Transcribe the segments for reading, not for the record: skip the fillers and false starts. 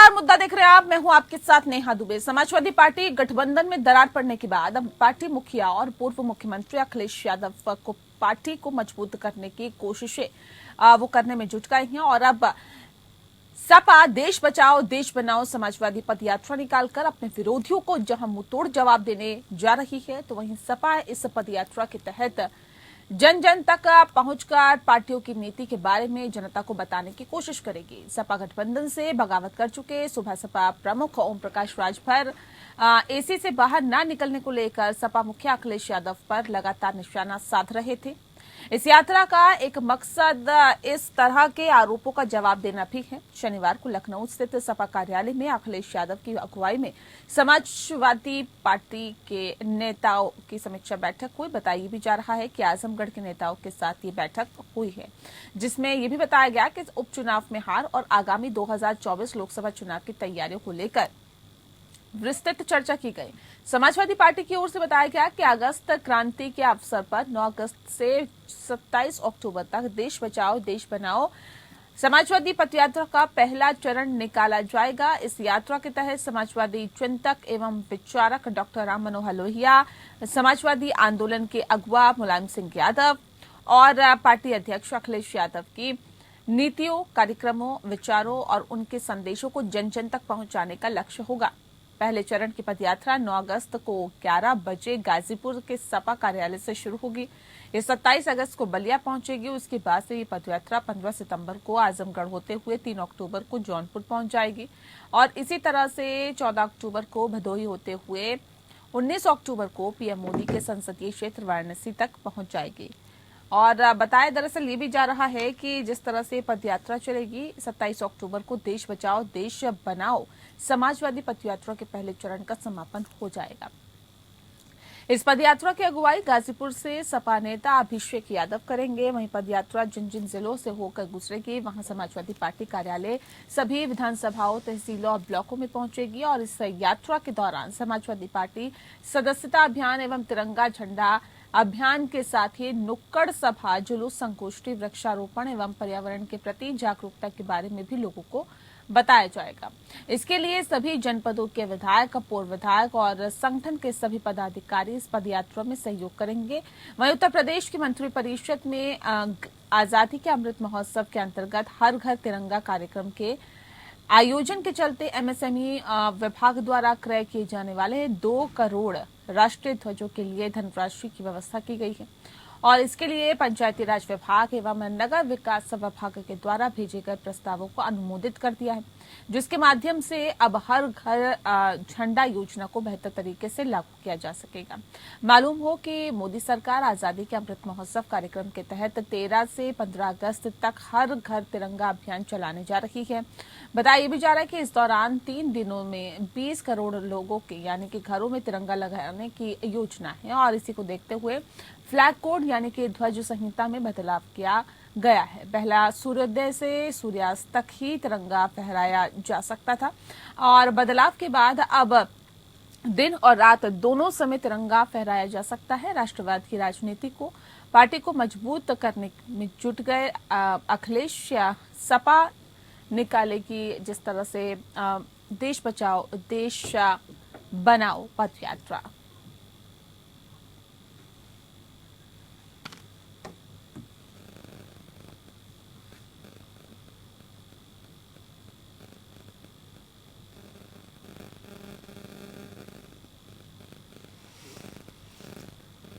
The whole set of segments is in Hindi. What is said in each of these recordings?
नमस्कार, मुद्दा देख रहे हैं आप। मैं हूं आपके साथ नेहा दुबे। समाजवादी पार्टी गठबंधन में दरार पड़ने के बाद अब पार्टी मुखिया और पूर्व मुख्यमंत्री अखिलेश यादव को पार्टी को मजबूत करने की कोशिशें वो करने में जुट गए हैं और अब सपा देश बचाओ देश बनाओ समाजवादी पदयात्रा निकालकर अपने विरोधियों को जहां मुंहतोड़ जवाब देने जा रही है, तो वहीं सपा इस पदयात्रा के तहत जन जन तक पहुंचकर पार्टियों की नीति के बारे में जनता को बताने की कोशिश करेगी। सपा गठबंधन से बगावत कर चुके सुबह सपा प्रमुख ओम प्रकाश राजभर एसी से बाहर न निकलने को लेकर सपा मुखिया अखिलेश यादव पर लगातार निशाना साध रहे थे। इस यात्रा का एक मकसद इस तरह के आरोपों का जवाब देना भी है। शनिवार को लखनऊ स्थित सपा कार्यालय में अखिलेश यादव की अगुवाई में समाजवादी पार्टी के नेताओं की समीक्षा बैठक हुई। बताया भी जा रहा है कि आजमगढ़ के नेताओं के साथ ये बैठक हुई है, जिसमें यह भी बताया गया कि उपचुनाव में हार और आगामी 2024 लोकसभा चुनाव की तैयारियों को लेकर विस्तृत चर्चा की गई। समाजवादी पार्टी की ओर से बताया गया कि अगस्त क्रांति के अवसर पर 9 अगस्त से 27 अक्टूबर तक देश बचाओ देश बनाओ समाजवादी पदयात्रा का पहला चरण निकाला जाएगा। इस यात्रा के तहत समाजवादी चिंतक एवं विचारक डॉक्टर राम मनोहर लोहिया, समाजवादी आंदोलन के अगुवा मुलायम सिंह यादव और पार्टी अध्यक्ष अखिलेश यादव की नीतियों, कार्यक्रमों, विचारों और उनके संदेशों को जन जन तक पहुंचाने का लक्ष्य होगा। पहले चरण की पदयात्रा 9 अगस्त को 11 बजे गाजीपुर के सपा कार्यालय से शुरू होगी। ये 27 अगस्त को बलिया पहुंचेगी। उसके बाद से ये पदयात्रा 15 सितंबर को आजमगढ़ होते हुए 3 अक्टूबर को जौनपुर पहुंच जाएगी और इसी तरह से 14 अक्टूबर को भदोही होते हुए 19 अक्टूबर को पीएम मोदी के संसदीय क्षेत्र वाराणसी तक पहुंच जाएगी। और बताया दरअसल ये भी जा रहा है कि जिस तरह से पदयात्रा चलेगी, 27 अक्टूबर को देश बचाओ देश बनाओ समाजवादी पदयात्रा के पहले चरण का समापन हो जाएगा। इस पदयात्रा की अगुवाई गाजीपुर से सपा नेता अभिषेक यादव करेंगे। वहीं पदयात्रा जिन जिन जिलों से होकर गुजरेगी, वहां समाजवादी पार्टी कार्यालय सभी विधानसभाओं, तहसीलों और ब्लॉकों में पहुंचेगी और इस यात्रा के दौरान समाजवादी पार्टी सदस्यता अभियान एवं तिरंगा झंडा अभियान के साथ ही नुक्कड़ सभा, जुलूस, संगोष्ठी, वृक्षारोपण एवं पर्यावरण के प्रति जागरूकता के बारे में भी लोगों को बताया जाएगा। इसके लिए सभी जनपदों के विधायक, पूर्व विधायक और संगठन के सभी पदाधिकारी इस पदयात्रा में सहयोग करेंगे। वहीं उत्तर प्रदेश की मंत्रिपरिषद में आजादी के अमृत महोत्सव के अंतर्गत हर घर तिरंगा कार्यक्रम के आयोजन के चलते एमएसएमई विभाग द्वारा क्रय किए जाने वाले 2 करोड़ राष्ट्रीय ध्वजों के लिए धनराशि की व्यवस्था की गई है और इसके लिए पंचायती राज विभाग एवं नगर विकास विभाग के द्वारा भेजे गए प्रस्तावों को अनुमोदित कर दिया है, जिसके माध्यम से अब हर घर झंडा योजना को बेहतर तरीके से लागू किया जा सकेगा। मालूम हो कि मोदी सरकार आजादी के अमृत महोत्सव कार्यक्रम के तहत 13 से 15 अगस्त तक हर घर तिरंगा अभियान चलाने जा रही है। बताया भी जा रहा है कि इस दौरान 3 दिनों में 20 करोड़ लोगों के यानी कि घरों में तिरंगा लगाने की योजना है और इसी को देखते हुए फ्लैग कोड यानी कि ध्वज संहिता में बदलाव किया गया है। पहला सूर्योदय से सूर्यास्त तक ही तिरंगा फहराया जा सकता था और बदलाव के बाद अब दिन और रात दोनों समय तिरंगा फहराया जा सकता है। राष्ट्रवाद की राजनीति को पार्टी को मजबूत करने में जुट गए अखिलेश सपा निकालेगी जिस तरह से देश बचाओ देश बनाओ पदयात्रा।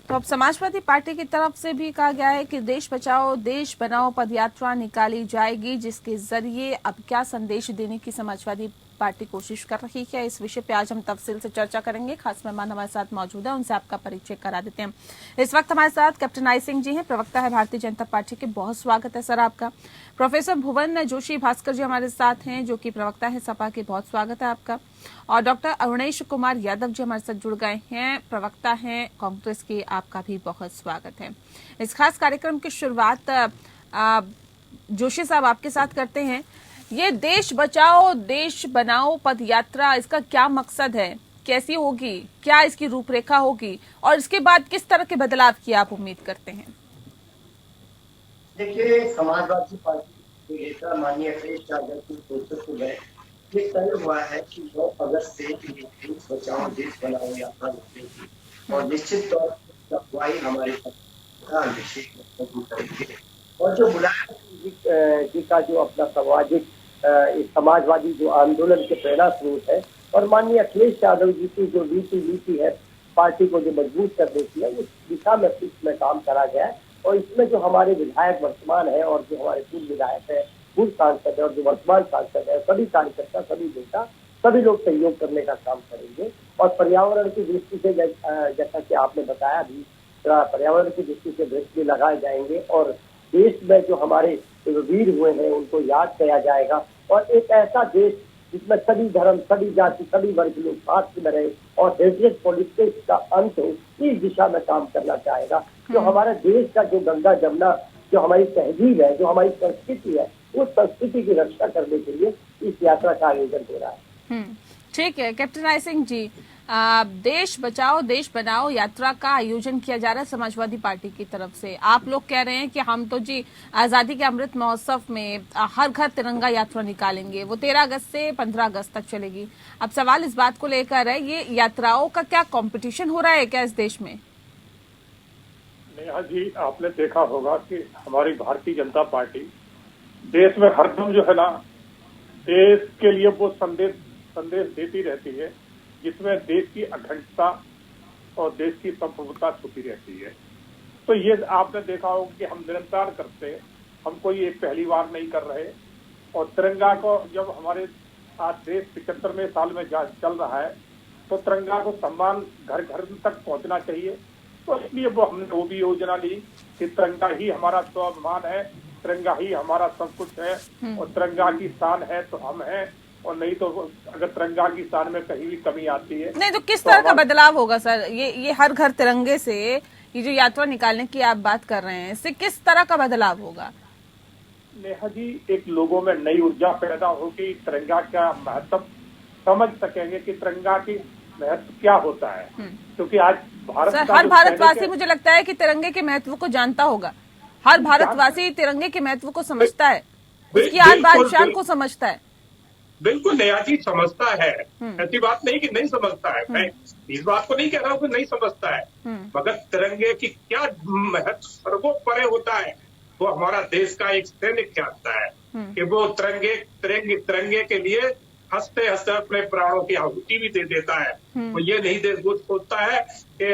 तो अब समाजवादी पार्टी की तरफ से भी कहा गया है कि देश बचाओ देश बनाओ पदयात्रा निकाली जाएगी, जिसके जरिए अब क्या संदेश देने की समाजवादी पार्टी कोशिश कर रही है। इस विषय पे आज हम तफसील से चर्चा करेंगे। खास मेहमान हमारे साथ मौजूद है, उनसे आपका परिचय करा देते हैं। इस वक्त हमारे साथ कैप्टन आई सिंह जी हैं, प्रवक्ता है भारतीय जनता पार्टी के। बहुत स्वागत है सर आपका। प्रोफेसर भुवन जोशी भास्कर जी हमारे साथ हैं, जो कि प्रवक्ता है सपा के। बहुत स्वागत है आपका। और डॉक्टर अरुणेश कुमार यादव जी हमारे साथ जुड़ गए हैं, प्रवक्ता हैं कांग्रेस के। आपका भी बहुत स्वागत है। इस खास कार्यक्रम की शुरुआत जोशी साहब आपके साथ करते हैं। ये देश बचाओ देश बनाओ पद यात्रा, इसका क्या मकसद है, कैसी होगी, क्या इसकी रूपरेखा होगी और इसके बाद किस तरह के बदलाव की आप उम्मीद करते हैं? देखिए, समाजवादी पार्टी के नेता माननीय अखिलेश यादव के नेतृत्व में ये तय हुआ है कि 9 अगस्त से ये देश बचाओ देश बनाओ यात्रा निकलेगी और निश्चित तौर पर अगुवाई हमारे प्रधान अभिषेक बच्चन करेंगे। और जो मुलायम जी का जो अपना सामाजिक समाजवादी जो आंदोलन के प्रेरणा स्रोत है और माननीय अखिलेश यादव जी की जो नीति है पार्टी को जो मजबूत करने की है, उस दिशा में इसमें काम करा गया है। और इसमें जो हमारे विधायक वर्तमान है और जो हमारे पूर्व विधायक है, पूर्व सांसद है और जो वर्तमान सांसद है, सभी कार्यकर्ता, सभी नेता, सभी लोग सहयोग करने का काम करेंगे। और पर्यावरण की दृष्टि से जैसा कि आपने बताया भी, पर्यावरण की दृष्टि से वृक्ष भी लगाए जाएंगे और देश में जो हमारे वीर हुए हैं उनको याद किया जाएगा। और एक ऐसा देश जिसमें सभी धर्म, सभी जाति, सभी वर्ग लोग साथ में रहे और हेट्रेड पॉलिटिक्स का अंत हो, इस दिशा में काम करना चाहेगा। जो हमारे देश का जो गंगा जमुना, जो हमारी तहजीब है, जो हमारी संस्कृति है, उस संस्कृति की रक्षा करने के लिए इस यात्रा का आयोजन हो रहा है। ठीक है कैप्टन राय सिंह जी, देश बचाओ देश बनाओ यात्रा का आयोजन किया जा रहा है समाजवादी पार्टी की तरफ से। आप लोग कह रहे हैं कि हम तो जी आजादी के अमृत महोत्सव में हर घर तिरंगा यात्रा निकालेंगे, वो 13 अगस्त से 15 अगस्त तक चलेगी। अब सवाल इस बात को लेकर है, ये यात्राओं का क्या कंपटीशन हो रहा है क्या इस देश में? नेहा जी, आपने देखा होगा कि हमारी भारतीय जनता पार्टी देश में हरदम जो है ना, देश के लिए वो संदेश देती रहती है जिसमें देश की अखंडता और देश की संप्रभुता छुपी रहती है। तो ये आपने देखा होगा कि हम निरंतर करते हैं, हम कोई एक पहली बार नहीं कर रहे। और तिरंगा को जब हमारे आज देश 75वें साल में चल रहा है तो तिरंगा को सम्मान घर घर तक पहुंचना चाहिए। तो इसलिए हमने वो भी योजना ली कि तिरंगा ही हमारा स्वाभिमान है, तिरंगा ही हमारा सब कुछ है और तिरंगा की शान है तो हम हैं, और नहीं तो अगर तिरंगा की शान में कहीं भी कमी आती है नहीं तो किस तरह का बदलाव होगा सर? ये हर घर तिरंगे से ये जो यात्रा निकालने की आप बात कर रहे हैं, इससे किस तरह का बदलाव होगा? नेहा जी, एक लोगों में नई ऊर्जा पैदा होगी, तिरंगा का महत्व समझ सकेंगे कि तिरंगा की महत्व क्या होता है। क्योंकि आज भारत सर, हर भारतवासी मुझे लगता है कि तिरंगे के महत्व को जानता होगा। हर भारतवासी तिरंगे के महत्व को समझता है, उसकी आन बान शान को समझता है। बिल्कुल नया चीज समझता है, ऐसी बात नहीं कि नहीं समझता है। मैं इस बात को नहीं कह रहा हूँ कि नहीं समझता है, मगर तिरंगे की क्या महत्व सर्वोपरि होता है वो हमारा देश का एक सैनिक जानता है कि वो तिरंगे के लिए हंसते हंसते अपने प्राणों की आहुति भी दे देता है। वो ये नहीं सोचता है कि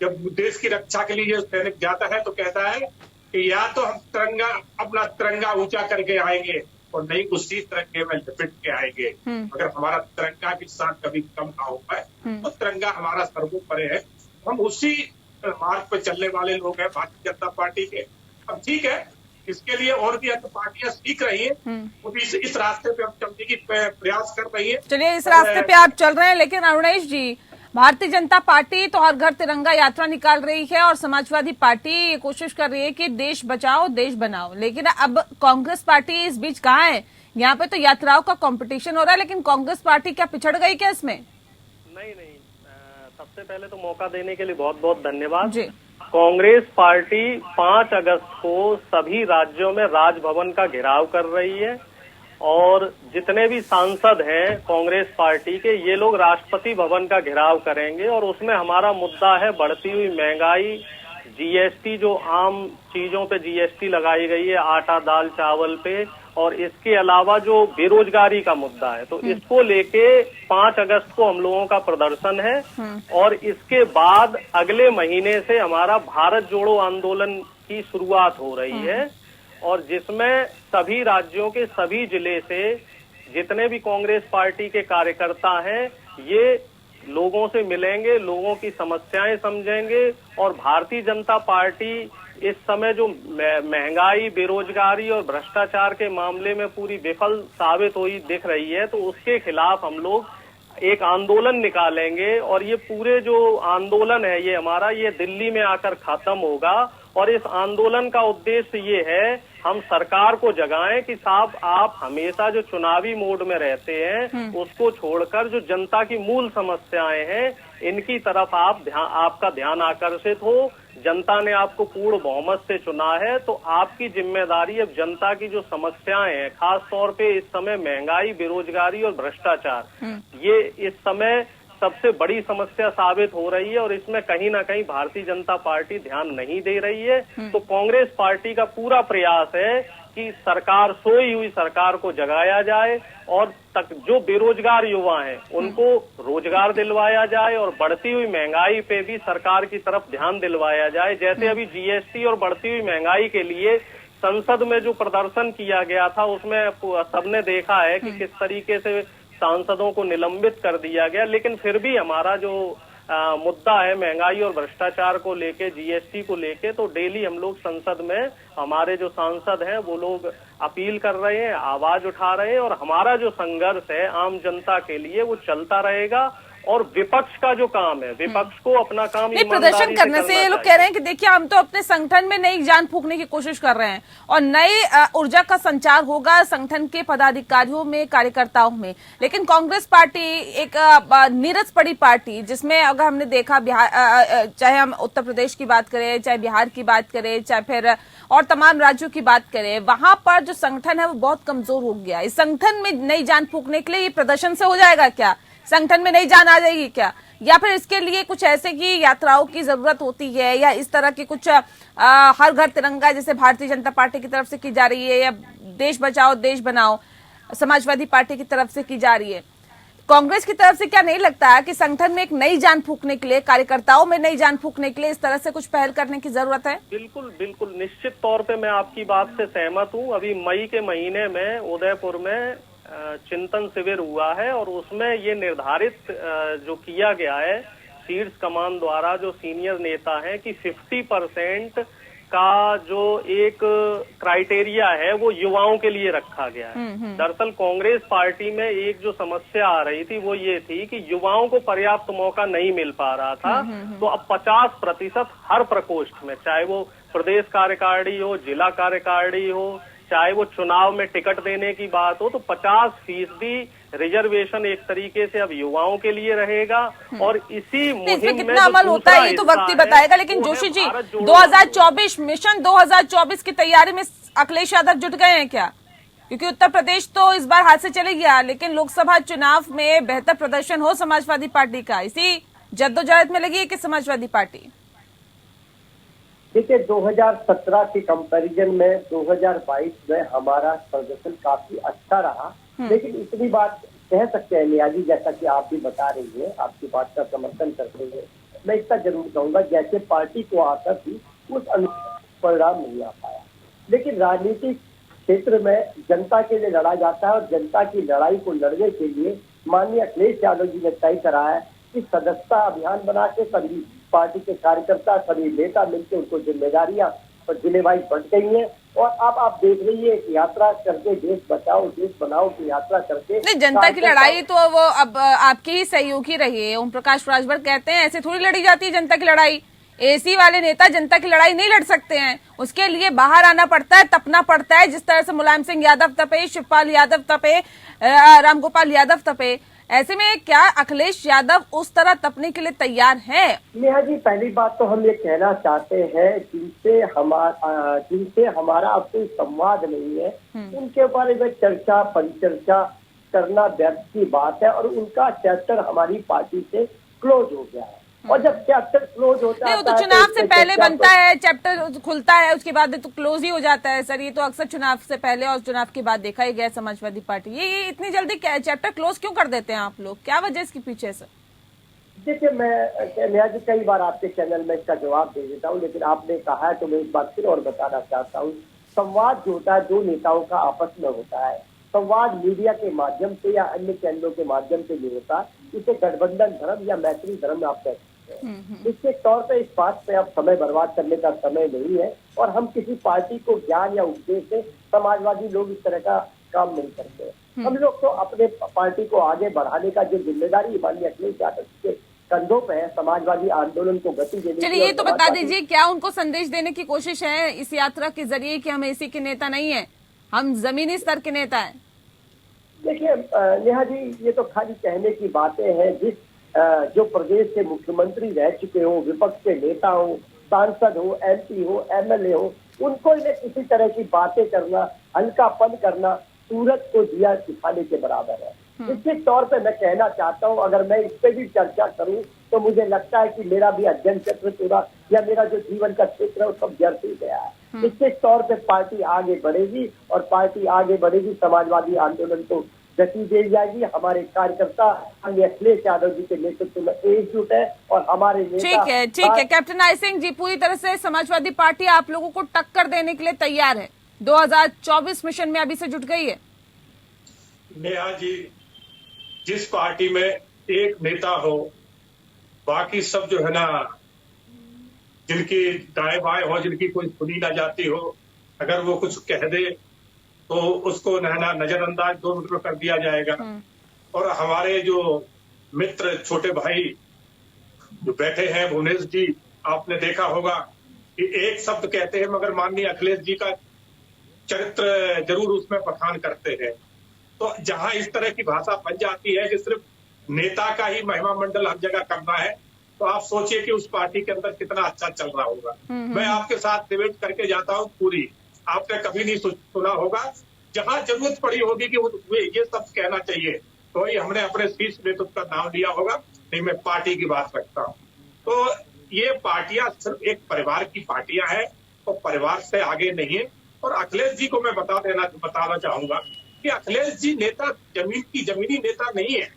जब देश की रक्षा के लिए सैनिक जाता है तो कहता है कि या तो हम अपना तिरंगा ऊंचा करके आएंगे और नहीं उसी तिरंगे में लपेट के आएंगे। अगर हमारा तिरंगा के साथ कभी कम ना हो पाए तो तिरंगा हमारा सर्वोपरि है। हम उसी मार्ग पर चलने वाले लोग हैं भारतीय जनता पार्टी के। अब ठीक है, इसके लिए और भी अन्य पार्टियां सीख रही हैं, वो भी इस रास्ते पे अब चलने की प्रयास कर रही है। चलिए, इस रास्ते पे आप चल रहे हैं, लेकिन अरुणेश जी, भारतीय जनता पार्टी तो हर घर तिरंगा यात्रा निकाल रही है और समाजवादी पार्टी ये कोशिश कर रही है कि देश बचाओ देश बनाओ, लेकिन अब कांग्रेस पार्टी इस बीच कहाँ है? यहाँ पे तो यात्राओं का कंपटीशन हो रहा है, लेकिन कांग्रेस पार्टी क्या पिछड़ गई क्या इसमें? नहीं, सबसे पहले तो मौका देने के लिए बहुत बहुत धन्यवाद जी। कांग्रेस पार्टी 5 अगस्त को सभी राज्यों में राजभवन का घेराव कर रही है और जितने भी सांसद हैं कांग्रेस पार्टी के, ये लोग राष्ट्रपति भवन का घेराव करेंगे। और उसमें हमारा मुद्दा है बढ़ती हुई महंगाई, जीएसटी, जो आम चीजों पे जीएसटी लगाई गई है, आटा दाल चावल पे, और इसके अलावा जो बेरोजगारी का मुद्दा है, तो इसको लेके 5 अगस्त को हम लोगों का प्रदर्शन है। और इसके बाद अगले महीने से हमारा भारत जोड़ो आंदोलन की शुरुआत हो रही है और जिसमें सभी राज्यों के सभी जिले से जितने भी कांग्रेस पार्टी के कार्यकर्ता हैं ये लोगों से मिलेंगे, लोगों की समस्याएं समझेंगे। और भारतीय जनता पार्टी इस समय जो महंगाई, बेरोजगारी और भ्रष्टाचार के मामले में पूरी विफल साबित हुई दिख रही है, तो उसके खिलाफ हम लोग एक आंदोलन निकालेंगे। और ये पूरे जो आंदोलन है ये हमारा, ये दिल्ली में आकर खत्म होगा। और इस आंदोलन का उद्देश्य ये है, हम सरकार को जगाएं कि साहब आप हमेशा जो चुनावी मोड में रहते हैं उसको छोड़कर जो जनता की मूल समस्याएं हैं इनकी तरफ आपका ध्यान आकर्षित हो। जनता ने आपको पूर्ण बहुमत से चुना है, तो आपकी जिम्मेदारी अब जनता की जो समस्याएं हैं, खास तौर पे इस समय महंगाई, बेरोजगारी और भ्रष्टाचार, ये इस समय सबसे बड़ी समस्या साबित हो रही है और इसमें कहीं ना कहीं भारतीय जनता पार्टी ध्यान नहीं दे रही है। तो कांग्रेस पार्टी का पूरा प्रयास है कि सरकार, सोई हुई सरकार को जगाया जाए और तक जो बेरोजगार युवा हैं उनको रोजगार दिलवाया जाए और बढ़ती हुई महंगाई पे भी सरकार की तरफ ध्यान दिलवाया जाए। जैसे अभी जीएसटी और बढ़ती हुई महंगाई के लिए संसद में जो प्रदर्शन किया गया था, उसमें सबने देखा है कि किस तरीके से सांसदों को निलंबित कर दिया गया, लेकिन फिर भी हमारा जो मुद्दा है महंगाई और भ्रष्टाचार को लेके, जीएसटी को लेके, तो डेली हम लोग संसद में, हमारे जो सांसद हैं वो लोग अपील कर रहे हैं, आवाज उठा रहे हैं और हमारा जो संघर्ष है आम जनता के लिए वो चलता रहेगा। और विपक्ष का जो काम है, विपक्ष को अपना काम प्रदर्शन करने से ये लोग कह रहे हैं कि देखिए हम तो अपने संगठन में नई जान फूंकने की कोशिश कर रहे हैं और नई ऊर्जा का संचार होगा संगठन के पदाधिकारियों में, कार्यकर्ताओं में। लेकिन कांग्रेस पार्टी एक नीरस पड़ी पार्टी, जिसमें अगर हमने देखा बिहार, चाहे हम उत्तर प्रदेश की बात करें, चाहे बिहार की बात करें, चाहे फिर और तमाम राज्यों की बात करें, वहां पर जो संगठन है वो बहुत कमजोर हो गया। इस संगठन में नई जान फूंकने के लिए ये प्रदर्शन से हो जाएगा क्या? संगठन में नई जान आ जाएगी क्या? या फिर इसके लिए कुछ ऐसे की यात्राओं की जरूरत होती है, या इस तरह की कुछ हर घर तिरंगा जैसे भारतीय जनता पार्टी की तरफ से की जा रही है, या देश बचाओ देश बनाओ समाजवादी पार्टी की तरफ से की जा रही है? कांग्रेस की तरफ से क्या नहीं लगता है कि संगठन में एक नई जान फूंकने के लिए, कार्यकर्ताओं में नई जान फूंकने के लिए इस तरह से कुछ पहल करने की जरूरत है? बिल्कुल बिल्कुल, निश्चित तौर पे मैं आपकी बात से सहमत हूँ। अभी मई के महीने में उदयपुर में चिंतन शिविर हुआ है और उसमें ये निर्धारित जो किया गया है शीर्ष कमान द्वारा, जो सीनियर नेता हैं, कि 50% का जो एक क्राइटेरिया है वो युवाओं के लिए रखा गया है। दरअसल कांग्रेस पार्टी में एक जो समस्या आ रही थी वो ये थी कि युवाओं को पर्याप्त मौका नहीं मिल पा रहा था। तो अब 50% हर प्रकोष्ठ में, चाहे वो प्रदेश कार्यकारिणी हो, जिला कार्यकारिणी हो, चाहे वो चुनाव में टिकट देने की बात हो, तो 50% रिजर्वेशन एक तरीके से अब युवाओं के लिए रहेगा। और इसी मुहिम में कितना अमल होता है ये तो वक्त ही बताएगा। लेकिन जोशी जी, 2024 मिशन 2024 की तैयारी में अखिलेश यादव जुट गए हैं क्या? क्योंकि उत्तर प्रदेश तो इस बार हाथ से चले गया, लेकिन लोकसभा चुनाव में बेहतर प्रदर्शन हो समाजवादी पार्टी का, इसी जद्दोजहद में लगी है कि समाजवादी पार्टी? देखिए, 2017 के कंपैरिजन में 2022 में हमारा प्रदर्शन काफी अच्छा रहा। लेकिन इतनी बात कह सकते हैं नियाजी, जैसा कि आप भी बता रही हैं, आपकी बात का समर्थन करते हुए मैं इतना जरूर कहूंगा, जैसे पार्टी को आशा थी उस अनुसार परिणाम नहीं आ पाया। लेकिन राजनीतिक क्षेत्र में जनता के लिए लड़ा जाता है और जनता की लड़ाई को लड़ने के लिए माननीय अखिलेश यादव जी ने तय करा है कि सदस्यता अभियान बना के सभी पार्टी के कार्यकर्ता, सभी नेता मिलकर उनको जिम्मेदारियां और जिम्मेवारी बढ़ गई हैं। और अब आप देख रही है कि यात्रा करके देश बचाओ देश बनाओ की यात्रा करके नहीं, जनता की लड़ाई तो वो अब आपकी ही सहयोगी रही है। ओम प्रकाश राजभर कहते हैं ऐसे थोड़ी लड़ी जाती है जनता की लड़ाई। एसी वाले नेता जनता की लड़ाई नहीं लड़ सकते हैं, उसके लिए बाहर आना पड़ता है, तपना पड़ता है। जिस तरह से मुलायम सिंह यादव तपे, शिवपाल यादव तपे, रामगोपाल यादव तपे, ऐसे में क्या अखिलेश यादव उस तरह तपने के लिए तैयार हैं? नेहा जी, पहली बात तो हम ये कहना चाहते हैं जिनसे हमारा अब कोई संवाद नहीं है, उनके बारे में चर्चा परिचर्चा करना व्यर्थ की बात है। और उनका चैप्टर हमारी पार्टी से क्लोज हो गया है। और जब चैप्टर क्लोज होता है तो चुनाव से पहले बनता है, चैप्टर खुलता है, उसके बाद तो क्लोज ही हो जाता है। सर, ये तो अक्सर चुनाव से पहले और चुनाव के बाद देखा ही गया समाजवादी पार्टी। ये इतनी जल्दी चैप्टर क्लोज क्यों कर देते हैं आप लोग? क्या वजह इसके पीछे सर? देखिए, मैं नेहा जी कई बार आपके चैनल में इसका जवाब दे देता हूँ, लेकिन आपने कहा है तो मैं इस बात फिर और बताना चाहता हूँ। संवाद जो होता है दो नेताओं का आपस में होता है, संवाद मीडिया के माध्यम से या अन्य चैनलों के माध्यम से जो होता है, इसे गठबंधन धर्म या मैत्री धर्म आप कहते हैं। इसके तौर पे इस बात पे अब समय बर्बाद करने का समय नहीं है। और हम किसी पार्टी को ज्ञान या उपदेश से, समाजवादी लोग इस तरह का काम नहीं करते। हम लोग तो अपने पार्टी को आगे बढ़ाने का जो जिम्मेदारी माननीय अखिलेश यादव के कंधों पे है, समाजवादी आंदोलन को गति देने। चलिए, ये तो बता दीजिए, क्या उनको संदेश देने की कोशिश है इस यात्रा के जरिए कि हम एसी के नेता नहीं है, हम जमीनी स्तर के नेता हैं? देखिए नेहा जी, ये तो खाली कहने की बातें हैं। जो प्रदेश के मुख्यमंत्री रह चुके हो, विपक्ष के नेता हो, सांसद हो, MP हो, MLA हो, उनको इन्हें किसी तरह की बातें करना, हल्कापन करना सूरज को दिया दिखाने के बराबर है। निश्चित तौर पे मैं कहना चाहता हूँ, अगर मैं इस पे भी चर्चा करूँ तो मुझे लगता है कि मेरा भी अध्ययन क्षेत्र पूरा या मेरा जो जीवन का क्षेत्र है वो सब व्यर्थ ही गया है। निश्चित तौर पे पार्टी आगे बढ़ेगी और पार्टी आगे बढ़ेगी, समाजवादी आंदोलन को गति दे जाएगी। हमारे कार्यकर्ता अखिलेश यादव जी के नेतृत्व में एकजुट है और हमारे नेता ठीक है कैप्टन आई सिंह जी, पूरी तरह से समाजवादी पार्टी आप लोगों को टक्कर देने के लिए तैयार है, 2024 मिशन में अभी से जुट गई है। नेहा जी, जिस पार्टी में एक नेता हो, बाकी सब जो है ना, जिनकी दाएं बाएं हो, जिनकी कोई सुनी ना जाती हो, अगर वो कुछ कह दे तो उसको नजरअंदाज 2 मिनट में कर दिया जाएगा। और हमारे जो मित्र छोटे भाई जो बैठे हैं, भुवनेश जी, आपने देखा होगा कि एक शब्द कहते हैं मगर माननीय अखिलेश जी का चरित्र जरूर उसमें बखान करते हैं। तो जहां इस तरह की भाषा बन जाती है कि सिर्फ नेता का ही महिमा मंडल हर जगह करना है, तो आप सोचिए कि उस पार्टी के अंदर कितना अच्छा चल रहा होगा। मैं आपके साथ डिबेट करके जाता हूँ पूरी, आपने कभी नहीं सुना होगा, जहां जरूरत पड़ी होगी कि ये सब कहना चाहिए तो ही हमने अपने शीर्ष नेतृत्व का नाम लिया होगा, नहीं मैं पार्टी की बात रखता हूँ। तो ये पार्टियां सिर्फ एक परिवार की पार्टियां हैं और परिवार से आगे नहीं है। और अखिलेश जी को मैं बताना चाहूंगा कि अखिलेश जी नेता जमीनी नेता नहीं है।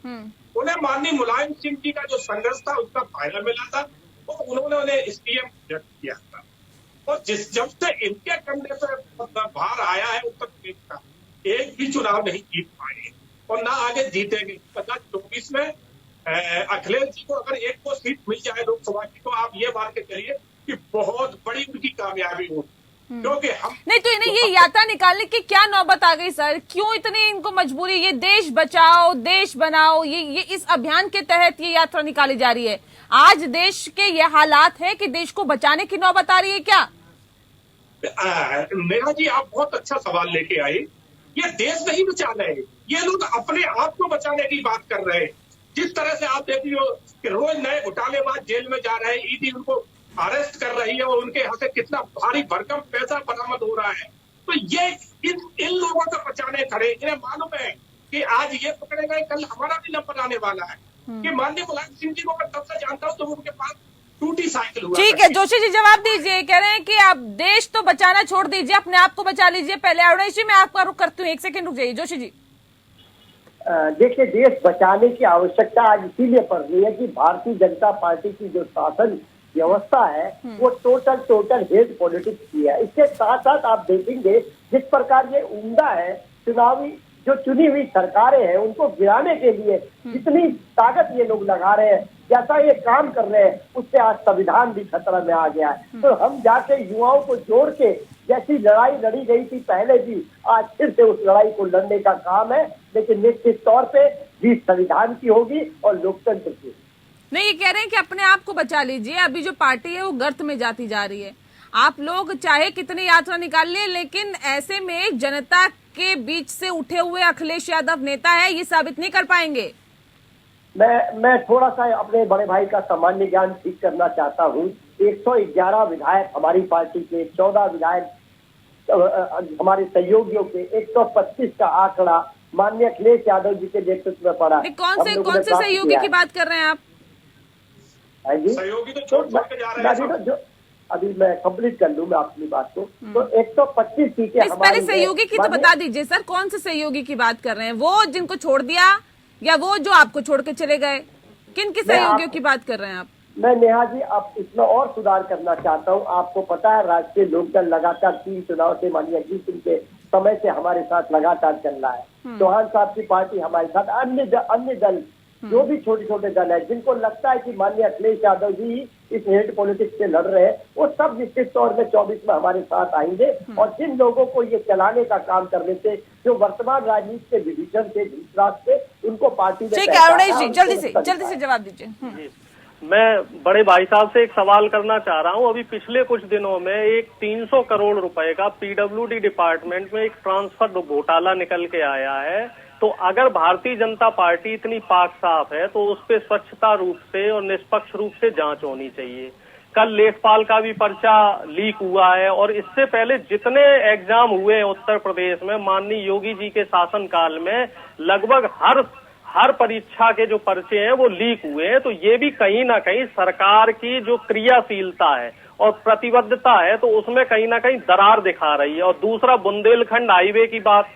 उन्हें माननीय मुलायम सिंह जी का जो संघर्ष था उसका फायदा मिला था और उन्होंने उन्हें SPM व्यक्त किया था। और जब से इनके कंधे पर भार आया है उत्तर प्रदेश का, एक भी चुनाव नहीं जीत पाए और ना आगे जीतेंगे। 2024 में अखिलेश जी को अगर एक को सीट मिल जाए लोकसभा की, तो आप ये मान के चलिए कि बहुत बड़ी उनकी कामयाबी होगी। क्योंकि हम नहीं तो इन्हें ये यात्रा निकालने की क्या नौबत आ गई सर? क्यों इतनी इनको मजबूरी? ये देश बचाओ देश बनाओ, ये इस अभियान के तहत ये यात्रा निकाली जा रही है। आज देश के ये हालात है कि देश को बचाने की नौबत आ रही है क्या? नेहा जी, आप बहुत अच्छा सवाल लेके आए। ये देश नहीं बचा रहे, ये लोग अपने आप को बचाने की बात कर रहे हैं। जिस तरह से आप देखिए कि रोज नए घोटालेबाज जेल में जा रहे हैं, ईडी उनको अरेस्ट कर रही है और उनके यहाँ से कितना भारी भरकम पैसा बरामद हो रहा है। तो ये इन लोगों को बचाने खड़े। इन्हें मालूम है कि आज ये पकड़े गए, कल हमारा भी नंबर आने वाला है। कि माननीय मुलायम सिंह जी को मैं तब से जानता हूँ तो उनके पास टूटी साइकिल हुआ। ठीक है जोशी जी, जवाब दीजिए। कह रहे हैं कि आप देश तो बचाना छोड़ दीजिए, अपने आप को बचा लीजिए पहले। अरुणेश जी, मैं आपका रुख करती हूँ, 1 सेकंड रुक जाइए। जोशी जी, देखिए, देश बचाने की आवश्यकता आज इसीलिए पड़ रही है कि भारतीय जनता पार्टी की जो शासन व्यवस्था है वो टोटल हेड पॉलिटिक्स की है। इसके साथ साथ आप देखेंगे जिस प्रकार ये उम्दा है, चुनावी जो चुनी हुई सरकारें हैं उनको गिराने के लिए जितनी ताकत ये लोग लगा रहे हैं, जैसा ये काम कर रहे हैं, उससे आज संविधान भी खतरा में आ गया है। तो हम जाके युवाओं को जोड़ के जैसी लड़ाई लड़ी गई थी पहले भी, आज फिर से उस लड़ाई को लड़ने का काम है, लेकिन निश्चित तौर पे जीत संविधान की होगी और लोकतंत्र की। नहीं, ये कह रहे हैं कि अपने आप को बचा लीजिए, अभी जो पार्टी है वो गर्त में जाती जा रही है। आप लोग चाहे कितनी यात्रा निकाल ले, लेकिन ऐसे में जनता के बीच से उठे हुए अखिलेश यादव नेता है, ये साबित नहीं कर पाएंगे। मैं थोड़ा सा अपने बड़े भाई का सामान्य ज्ञान ठीक करना चाहता हूँ। 111 विधायक हमारी पार्टी के, 14 विधायक हमारे सहयोगियों के, 125 का आंकड़ा माननीय अखिलेश यादव जी के नेतृत्व में पड़ा। कौन से सहयोगी की बात कर रहे हैं आप? सहयोगी तो छोड़ के जा रहे हैं। अभी मैं कंप्लीट कर लूं मैं अपनी बात को। तो 125 सीटें पहले सहयोगी की तो बता दीजिए सर, कौन से सहयोगी की बात कर रहे हैं? वो जिनको छोड़ दिया या वो जो आपको छोड़ के चले गए? किन के सहयोगियों की बात कर रहे हैं आप? मैं नेहा जी आप इसमें और सुधार करना चाहता हूं। आपको पता है राष्ट्रीय लोकदल लगातार 3 चुनाव से माननीय अजीत सिंह के समय से हमारे साथ लगातार चल रहा है। चौहान साहब की पार्टी हमारे साथ, अन्य दल जो भी छोटे छोटे दल है जिनको लगता है कि माननीय अखिलेश यादव जी इस हेड पॉलिटिक्स से लड़ रहे हैं, वो सब निश्चित तौर में 24 में हमारे साथ आएंगे। और जिन लोगों को ये चलाने का काम करने से, जो वर्तमान राजनीति के विभिजन से, विश्वास से, उनको पार्टी में। ठीक है अरुणेश जी, जल्दी से जवाब दीजिए। मैं बड़े भाई साहब से एक सवाल करना चाह रहा हूं। अभी पिछले कुछ दिनों में एक 300 करोड़ रुपए का PWD डिपार्टमेंट में एक ट्रांसफर घोटाला निकल के आया है। तो अगर भारतीय जनता पार्टी इतनी पाक साफ है तो उस पर स्वच्छता रूप से और निष्पक्ष रूप से जांच होनी चाहिए। कल लेखपाल का भी पर्चा लीक हुआ है, और इससे पहले जितने एग्जाम हुए हैं उत्तर प्रदेश में माननीय योगी जी के शासनकाल में, लगभग हर परीक्षा के जो पर्चे हैं वो लीक हुए हैं। तो ये भी कहीं ना कहीं सरकार की जो क्रियाशीलता है और प्रतिबद्धता है, तो उसमें कहीं ना कहीं दरार दिखा रही है। और दूसरा, बुंदेलखंड हाईवे की बात,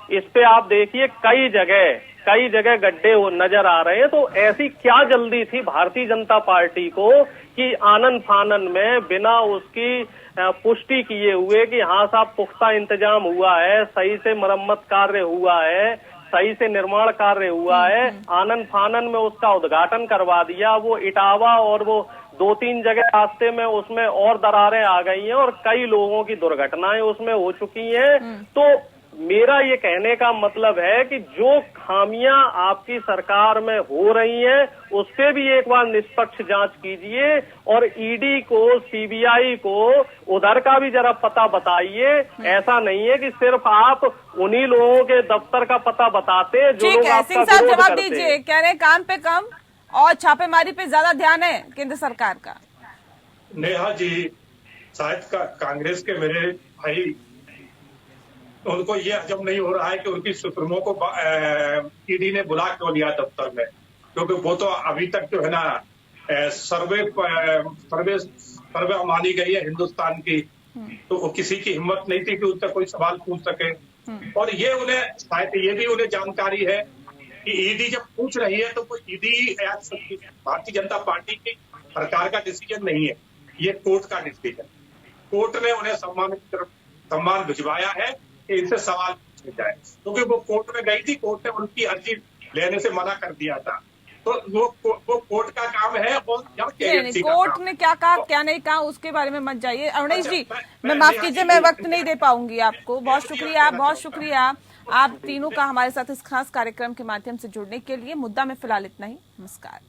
इस पे आप देखिए कई जगह गड्ढे नजर आ रहे हैं। तो ऐसी क्या जल्दी थी भारतीय जनता पार्टी को कि आनन फानन में बिना उसकी पुष्टि किए हुए कि हाँ साहब पुख्ता इंतजाम हुआ है, सही से मरम्मत कार्य हुआ है, सही से निर्माण कार्य हुआ है, आनन फानन में उसका उद्घाटन करवा दिया। वो इटावा और वो 2-3 जगह रास्ते में उसमें और दरारें आ गई हैं और कई लोगों की दुर्घटनाएं उसमें हो चुकी हैं। तो मेरा ये कहने का मतलब है कि जो खामियां आपकी सरकार में हो रही हैं उस पे भी एक बार निष्पक्ष जांच कीजिए, और ईडी को, सीबीआई को उधर का भी जरा पता बताइए। ऐसा नहीं है कि सिर्फ आप उन्हीं लोगों के दफ्तर का पता बताते जो लोग आपका सिंह साहब विरोध जवाब करते हैं। दीजिए, कह रहे हैं काम पे कम और छापेमारी पे ज्यादा ध्यान है केंद्र सरकार का। नेहा जी, शायद कांग्रेस के मेरे भाई उनको ये हजम नहीं हो रहा है कि उनकी सुप्रीमो को ईडी ने बुला क्यों लिया दफ्तर में, क्योंकि वो तो अभी तक जो है ना सर्वे मानी गई है हिंदुस्तान की, तो वो किसी की हिम्मत नहीं थी कि उससे कोई सवाल पूछ सके। और ये उन्हें शायद ये भी उन्हें जानकारी है कि ईडी जब पूछ रही है तो कोई ईडी भारतीय जनता पार्टी की सरकार का डिसीजन नहीं है, ये कोर्ट का डिसीजन। कोर्ट ने उन्हें सम्मान भिजवाया है कि इनसे सवाल पूछे जाए, क्योंकि वो कोर्ट में गई थी, कोर्ट ने उनकी अर्जी लेने से मना कर दिया था। तो वो कोर्ट का काम है। और कोर्ट ने क्या कहा क्या नहीं कहा उसके बारे में मत जाइए। अवनीश जी, मैं माफ कीजिए, मैं वक्त नहीं दे पाऊंगी आपको। बहुत शुक्रिया आप तीनों का हमारे साथ इस खास कार्यक्रम के माध्यम से जुड़ने के लिए। मुद्दा में फिलहाल इतना ही। नमस्कार।